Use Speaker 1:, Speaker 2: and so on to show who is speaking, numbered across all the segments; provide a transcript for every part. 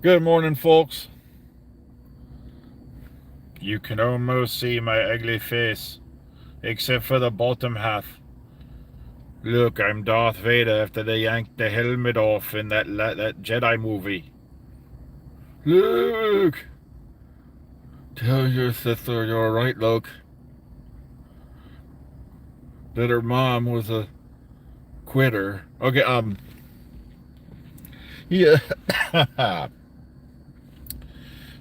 Speaker 1: Good morning, folks. You can almost see my ugly face, except for the bottom half. Look, I'm Darth Vader after they yanked the helmet off in that Jedi movie. Luke! Tell your sister you're right, Luke. That her mom was a quitter. Okay, yeah.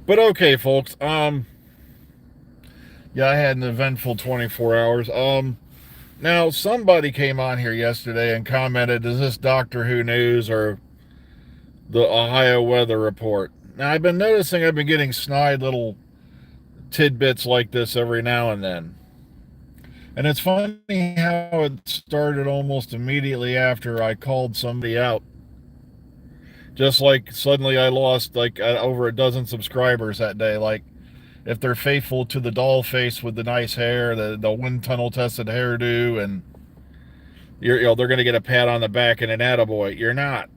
Speaker 1: But okay, folks. Yeah, I had an eventful 24 hours. Now, somebody came on here yesterday and commented, is this Doctor Who news or the Ohio weather report? Now, I've been noticing I've been getting snide little tidbits like this every now and then. And it's funny how it started almost immediately after I called somebody out. Just like suddenly I lost like over a dozen subscribers that day. Like, if they're faithful to the doll face with the nice hair, the wind tunnel tested hairdo, and they're going to get a pat on the back and an attaboy. You're not.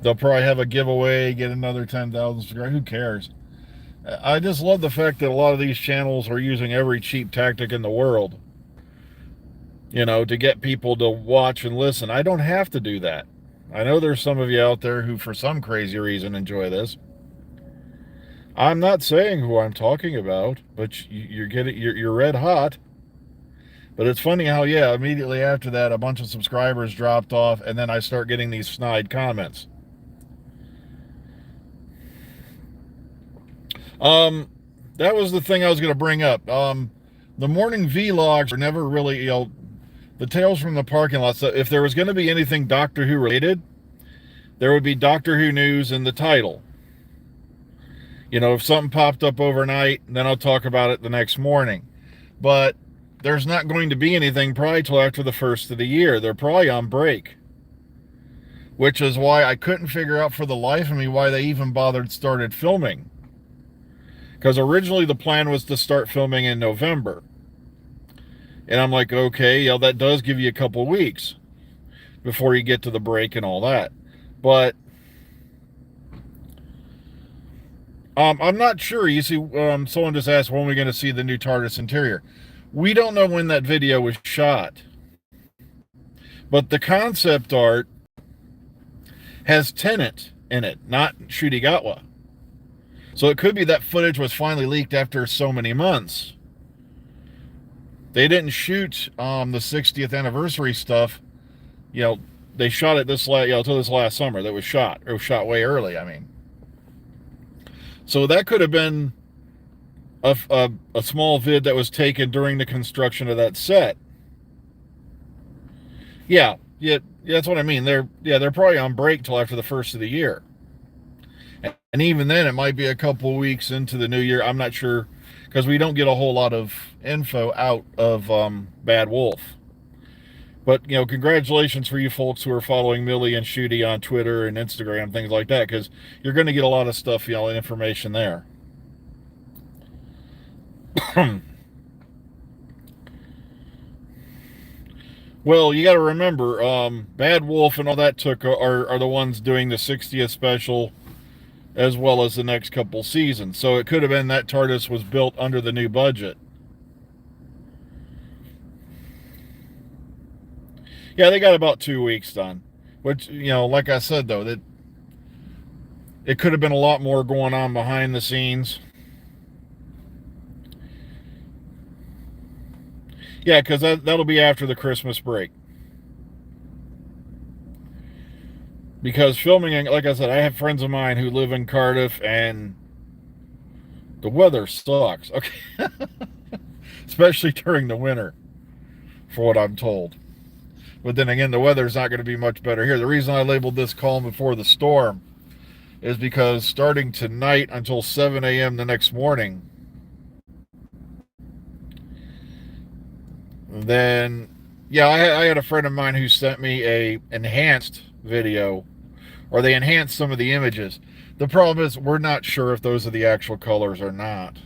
Speaker 1: They'll probably have a giveaway, get another 10,000 subscribers. Who cares? I just love the fact that a lot of these channels are using every cheap tactic in the world, to get people to watch and listen. I don't have to do that. I know there's some of you out there who, for some crazy reason, enjoy this. I'm not saying who I'm talking about, but you're red hot. But it's funny how, yeah, immediately after that, a bunch of subscribers dropped off, and then I start getting these snide comments. Um, that was the thing I was going to bring up. The morning vlogs are never really, the tales from the parking lot. So if there was going to be anything Doctor Who related, there would be Doctor Who news in the title. If something popped up overnight, then I'll talk about it the next morning. But there's not going to be anything probably till after the first of the year. They're probably on break. Which is why I couldn't figure out for the life of me why they even started filming. Because originally the plan was to start filming in November. And I'm like, okay, that does give you a couple weeks before you get to the break and all that. But I'm not sure. You see, someone just asked when we're going to see the new TARDIS interior. We don't know when that video was shot. But the concept art has Tennant in it, not Ncuti Gatwa. So it could be that footage was finally leaked after so many months. They didn't shoot the 60th anniversary stuff. They shot it till this last summer. That was shot. It was shot way early. I mean, so that could have been a small vid that was taken during the construction of that set. Yeah, that's what I mean. They're probably on break till after the first of the year, and even then, it might be a couple weeks into the new year. I'm not sure because we don't get a whole lot of info out of Bad Wolf. But, congratulations for you folks who are following Millie and Ncuti on Twitter and Instagram, things like that, because you're going to get a lot of stuff, and information there. Well, you got to remember, Bad Wolf and all that are the ones doing the 60th special as well as the next couple seasons. So it could have been that TARDIS was built under the new budget. Yeah, they got about 2 weeks done. Which, like I said, though, that it could have been a lot more going on behind the scenes. Yeah, because that'll be after the Christmas break. Because filming, like I said, I have friends of mine who live in Cardiff, and the weather sucks. Okay. Especially during the winter, for what I'm told. But then again, the weather's not going to be much better here. The reason I labeled this calm before the storm is because starting tonight until 7 a.m. the next morning, then, yeah, I had a friend of mine who sent me a enhanced video, or they enhanced some of the images. The problem is we're not sure if those are the actual colors or not.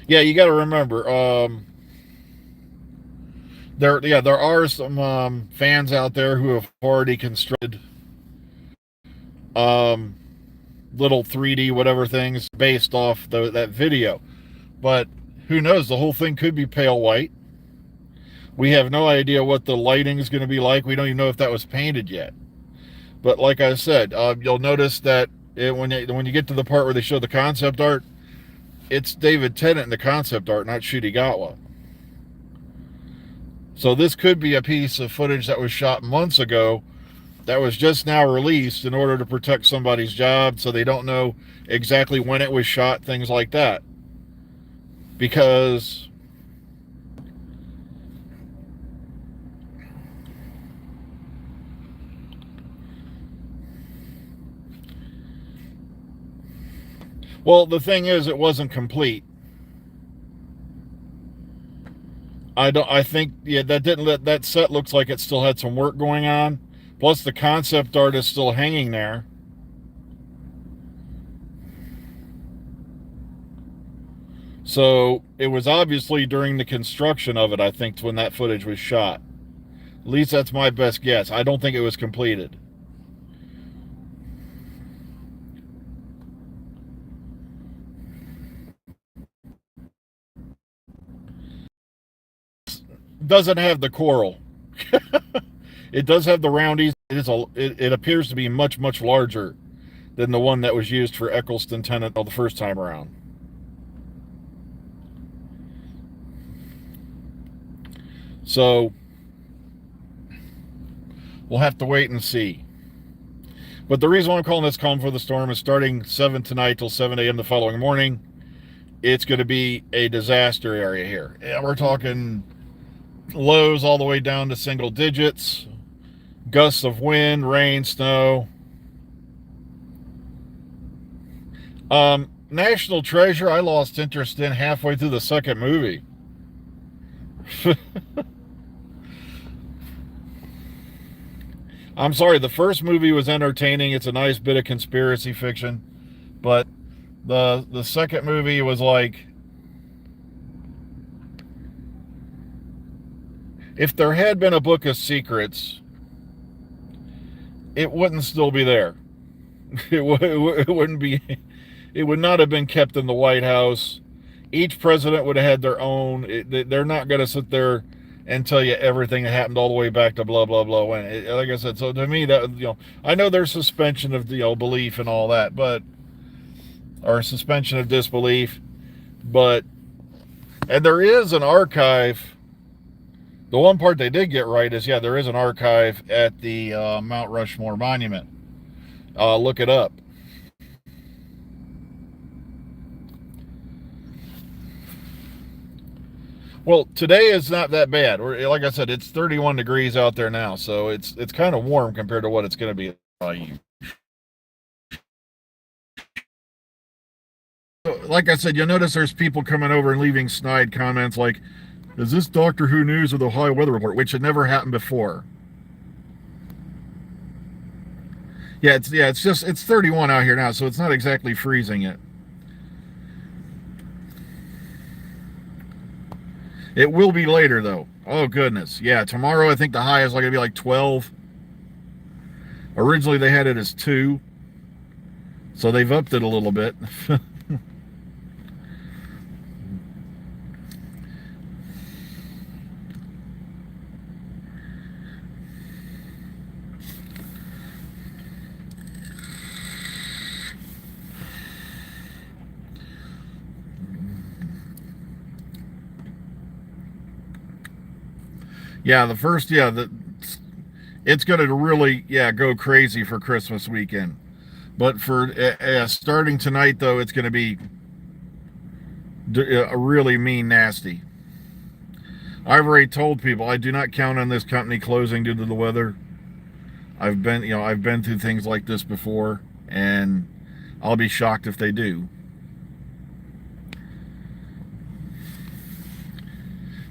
Speaker 1: Yeah, you got to remember, there are some fans out there who have already constructed um, little 3D whatever things based off that video. But who knows? The whole thing could be pale white. We have no idea what the lighting is going to be like. We don't even know if that was painted yet. But like I said, you'll notice that when you get to the part where they show the concept art, it's David Tennant in the concept art, not Ncuti Gatwa. So this could be a piece of footage that was shot months ago that was just now released in order to protect somebody's job, so they don't know exactly when it was shot, things like that. Because well, the thing is, it wasn't complete. I think, yeah, that set looks like it still had some work going on. Plus the concept art is still hanging there. So it was obviously during the construction of it, I think, when that footage was shot. At least that's my best guess. I don't think it was completed. Doesn't have the coral. It does have the roundies. It appears to be much, much larger than the one that was used for Eccleston Tennant the first time around. So we'll have to wait and see. But the reason why I'm calling this Calm Before the Storm is starting 7 tonight till 7 a.m. the following morning. It's going to be a disaster area here. Yeah, we're talking lows all the way down to single digits, gusts of wind, rain, snow. National Treasure, I lost interest in halfway through the second movie. I'm sorry, the first movie was entertaining. It's a nice bit of conspiracy fiction. But the second movie was like, if there had been a book of secrets, it wouldn't still be there. It wouldn't be. It would not have been kept in the White House. Each president would have had their own. They're not going to sit there and tell you everything that happened all the way back to blah blah blah. And like I said, so to me, that, I know there's suspension of belief and all that, but or suspension of disbelief, but and there is an archive. The one part they did get right is, yeah, there is an archive at the Mount Rushmore Monument. Look it up. Well, today is not that bad. Like I said, it's 31 degrees out there now, so it's kind of warm compared to what it's going to be. Like I said, you'll notice there's people coming over and leaving snide comments like, is this Doctor Who news or the Ohio weather report, which had never happened before. It's 31 out here now, so it's not exactly freezing yet. It will be later though. Oh goodness. Yeah, tomorrow I think the high is going to be like 12. Originally they had it as 2. So they've upped it a little bit. Yeah, it's going to really, go crazy for Christmas weekend. But for starting tonight, though, it's going to be a really mean, nasty. I've already told people I do not count on this company closing due to the weather. I've been through things like this before, and I'll be shocked if they do.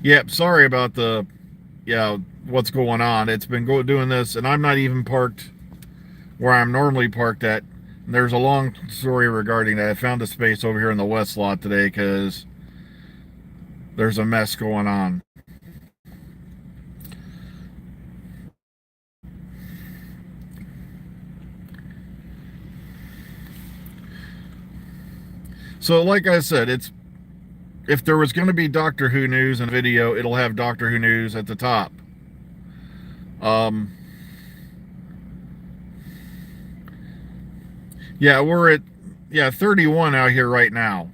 Speaker 1: Yep, sorry about what's going on. It's been doing this, and I'm not even parked where I'm normally parked at. And there's a long story regarding that. I found a space over here in the west lot today because there's a mess going on. So like I said, it's if there was going to be Doctor Who news in a video, it'll have Doctor Who news at the top. Yeah, we're at 31 out here right now.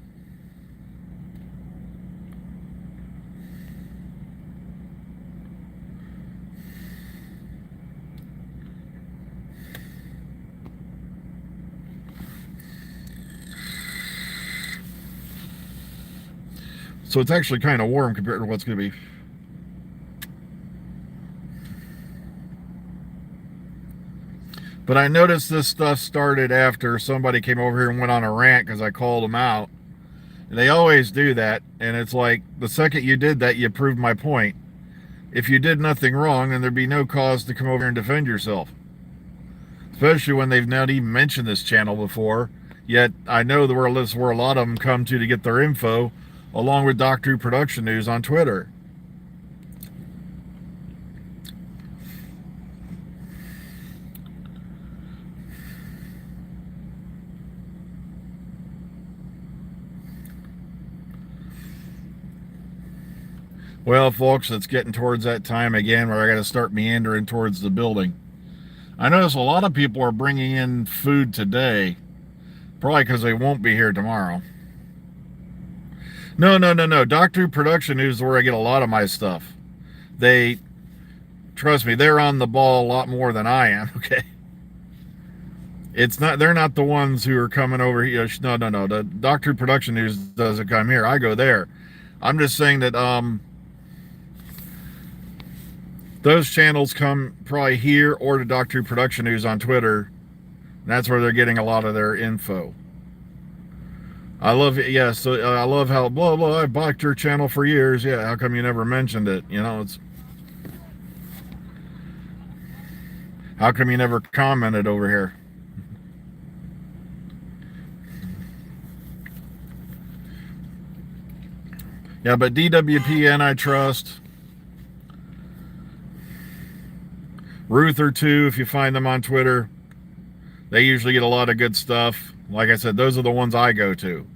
Speaker 1: So it's actually kind of warm compared to what's going to be. But I noticed this stuff started after somebody came over here and went on a rant because I called them out. And they always do that. And it's like, the second you did that, you proved my point. If you did nothing wrong, then there'd be no cause to come over here and defend yourself. Especially when they've not even mentioned this channel before. Yet I know that this is where a lot of them come to get their info, along with Doctor Who Production News on Twitter. Well, folks, it's getting towards that time again where I got to start meandering towards the building. I notice a lot of people are bringing in food today, probably because they won't be here tomorrow. No. Doctor Who Production News is where I get a lot of my stuff. Trust me, they're on the ball a lot more than I am, okay? They're not the ones who are coming over here. No. The Doctor Who Production News doesn't come here. I go there. I'm just saying that, those channels come probably here or to Doctor Who Production News on Twitter. That's where they're getting a lot of their info. I love it. Yeah, so I love how blah blah. I blocked your channel for years. Yeah, how come you never mentioned it? You know, it's how come you never commented over here? Yeah, but DWP Antitrust, Ruth or two, if you find them on Twitter, they usually get a lot of good stuff. Like I said, those are the ones I go to.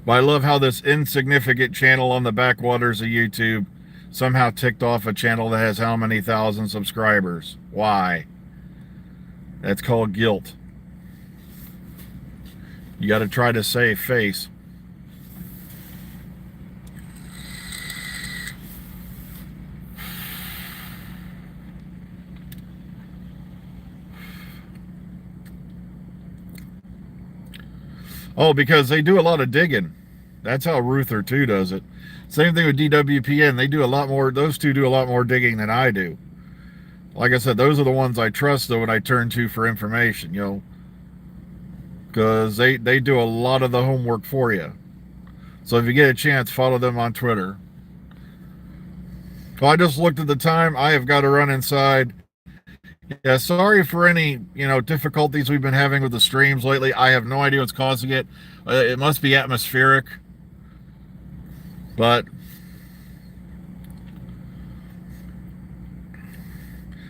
Speaker 1: But I love how this insignificant channel on the backwaters of YouTube somehow ticked off a channel that has how many thousand subscribers. Why? That's called guilt. You got to try to save face. Oh, because they do a lot of digging. That's how Ruther 2 does it. Same thing with DWPN. They do a lot more, those two do a lot more digging than I do. Like I said, those are the ones I trust, though, and I turn to for information, you know. Because they do a lot of the homework for you. So if you get a chance, follow them on Twitter. Well, I just looked at the time. I have got to run inside. Yeah, sorry for any, difficulties we've been having with the streams lately. I have no idea what's causing it. It must be atmospheric. But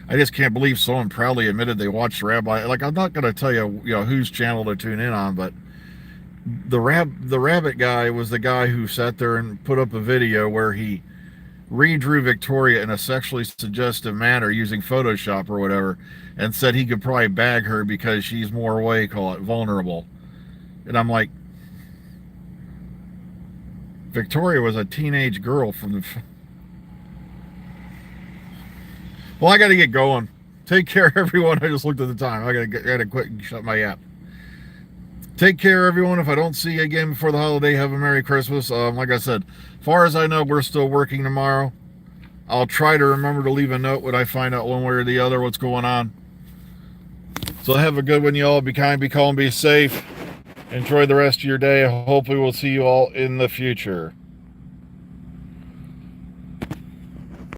Speaker 1: I just can't believe someone proudly admitted they watched Rabbi. Like, I'm not going to tell you, whose channel to tune in on, but the rabbit guy was the guy who sat there and put up a video where he redrew Victoria in a sexually suggestive manner using Photoshop or whatever, and said he could probably bag her because she's more, vulnerable. And I'm like, Victoria was a teenage girl from the... Well, I got to get going. Take care, everyone. I just looked at the time. I got to quit and shut my app. Take care, everyone. If I don't see you again before the holiday, have a Merry Christmas. Like I said, far as I know, we're still working tomorrow. I'll try to remember to leave a note when I find out one way or the other what's going on. So have a good one, y'all. Be kind, be calm, be safe. Enjoy the rest of your day. Hopefully we'll see you all in the future.